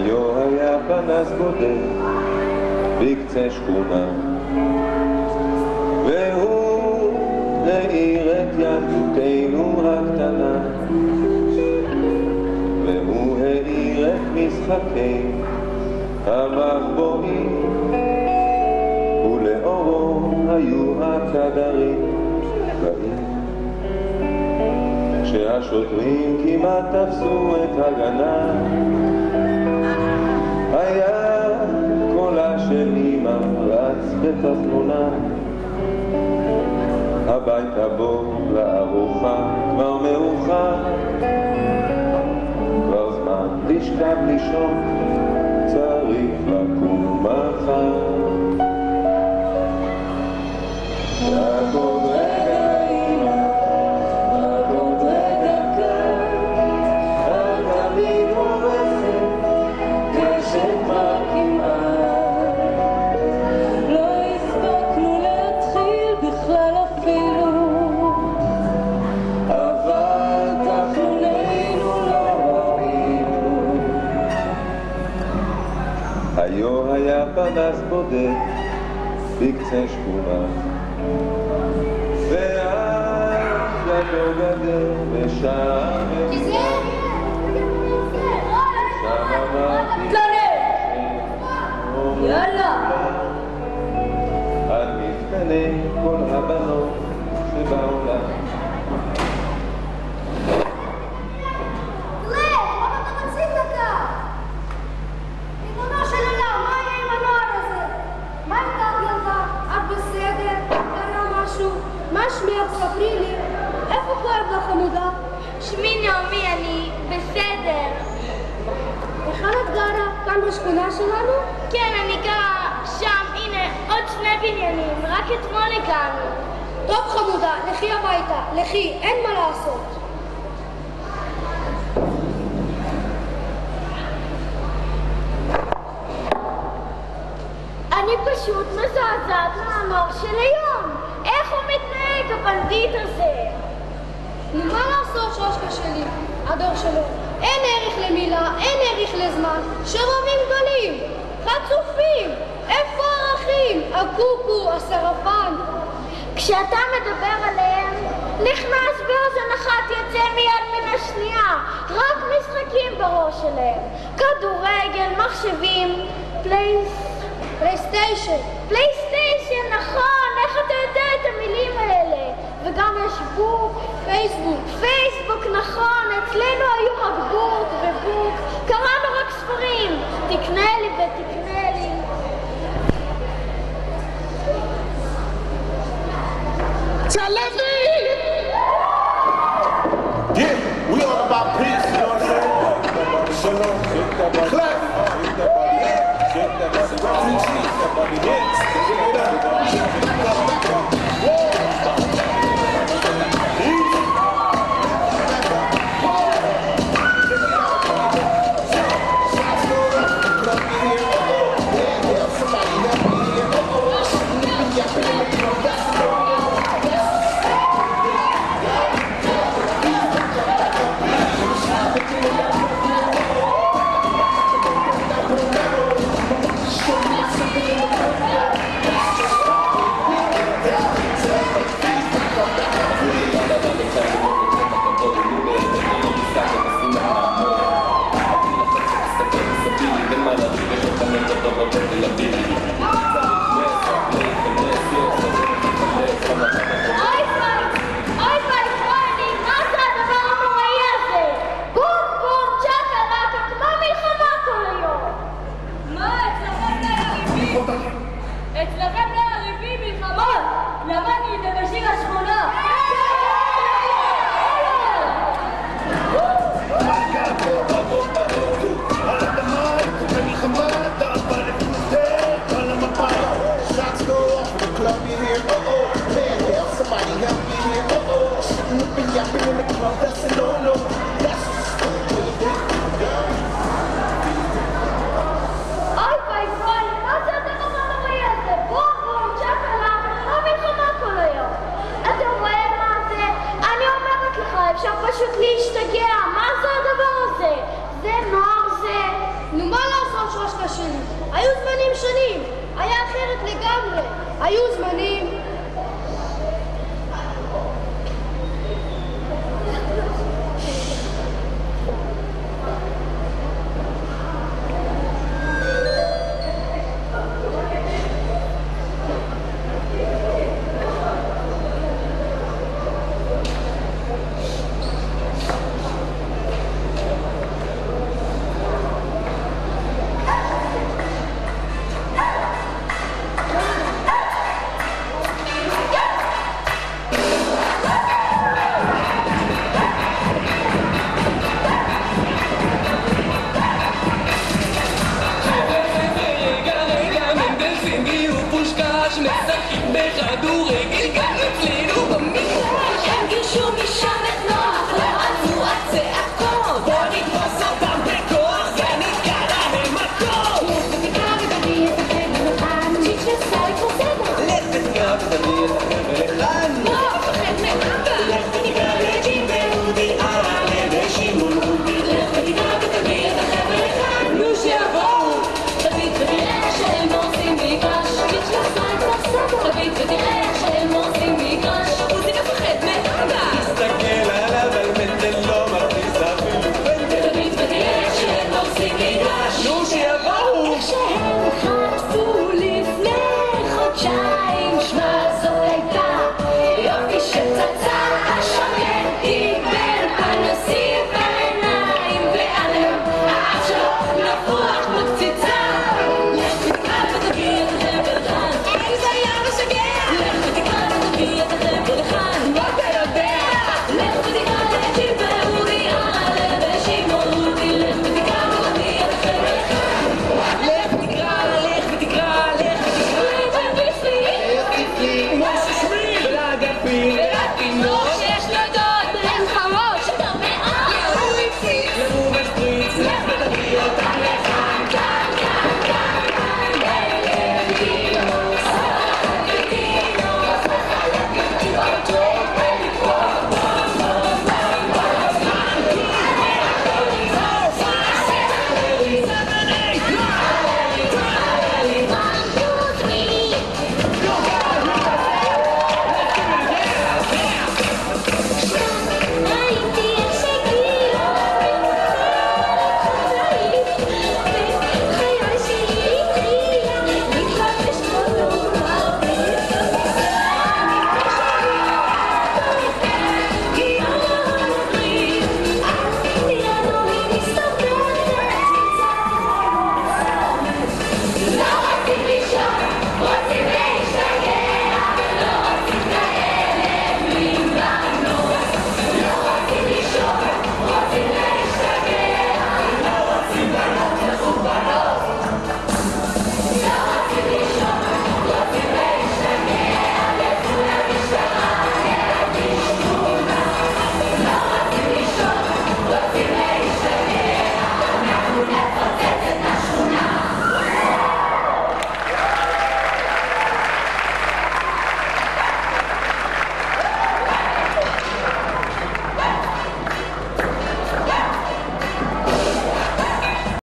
היו היה פנס בודד בקצה שכונה, והוא האיר את ילדותנו הקטנה, והוא האיר את משחקי המחבואים, ולאורו היו הכדרים בעיר. כשהשוטרים כמעט תפסו את הגנב, היה קולה של אמא רץ בתחנונה, הביתה בו לארוחה, כבר מאוחר, כבר זמן לשכב לישון, צריך לקום מחר. רק עוד רגע אמא, רק עוד רגע כאן, את תמיד הורסת קשת מקימה. לא הספקנו להתחיל בכלל אפילו, אבל תחנוננו לא ראינו. היו היה פנס בודד בקצה שכונה, ואז ידו גדר ושם אמרתי יאללה. על מפתני כל הבנות שבעולם. מה שמך? ספרי לי. איפה כואב לך חמודה? שמי נעמי, אני בסדר. היכן את גרה? כאן בשכונה שלנו? כן, אני גרה שם, הנה, עוד 2 בניינים, רק אתמול הגענו. טוב חמודה, לכי הביתה, לכי, אין מה לעשות. אני פשוט מזעזעת מהנוער של היום. איך הוא מתנהג, הבנדיט הזה? מה לעשות, שושקה שלי? הדור שלו. אין ערך למילה, אין ערך לזמן. שרמים גדולים, חצופים. איפה הערכים? הקוקו, הסרפן. כשאתה מדבר עליהם, נכנס באוזן אחת, יוצא מיד מן השנייה. רק משחקים בראש שלהם. כדורגל, מחשבים, פלייסטיישן. פלייסטיישן, נכון, איך אתה יודע את המילים האלה? וגם יש פייסבוק, נכון, אצלנו היו רק בוק ובוק, קראנו רק ספרים, תקנה לי ותקנה לי. Tel Aviv! Yeah, we all about peace, you know what I'm saying? Shalom. Clap. אצלכם לעריבים מלחמות, למדתי את זה בשיר השכונה. במלחמה, אתה בא לפוסטר היו זמנים